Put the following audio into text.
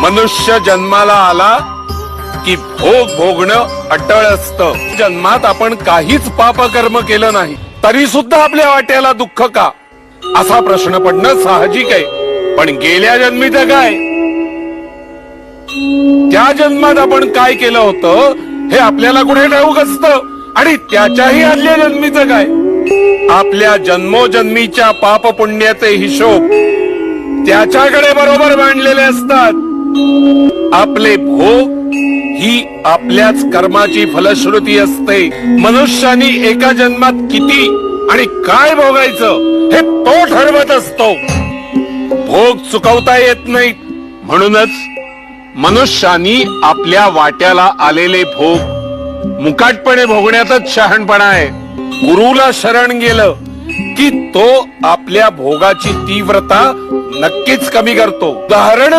मनुष्य जन्माला आला की भोग भोगणं अटळ असतं. जन्मात आपण काहीच पापकर्म केलं नाही तरी सुद्धा आपल्या वाट्याला दुःख का, असा प्रश्न पडणं साहजिक आहे. पण गेल्या जन्मीचं काय, त्या जन्मात आपण काय केलं होतं हे आपल्याला कुठे ठाऊक असतं. आणि त्याच्याही आदल्या जन्मीचं काय. आपल्या जन्मोजन्मीच्या पाप पुण्याचे हिशोब त्याच्याकडे बरोबर मांडलेले असतात. आपले भोग ही आपल्याच कर्माची फलश्रुती असते. मनुष्यानी एका जन्मात किती आणि काय भोगायचं हे तो ठरवत असतो. भोग चुकवता येत नाहीत. म्हणूनच मनुष्यानी आपल्या वाट्याला आलेले भोग मुकाटपणे भोगण्यातच शहाणपणा आहे. गुरुला शरण गेलं की तो आपल्या भोगाची तीव्रता नक्कीच कमी करतो. उदाहरण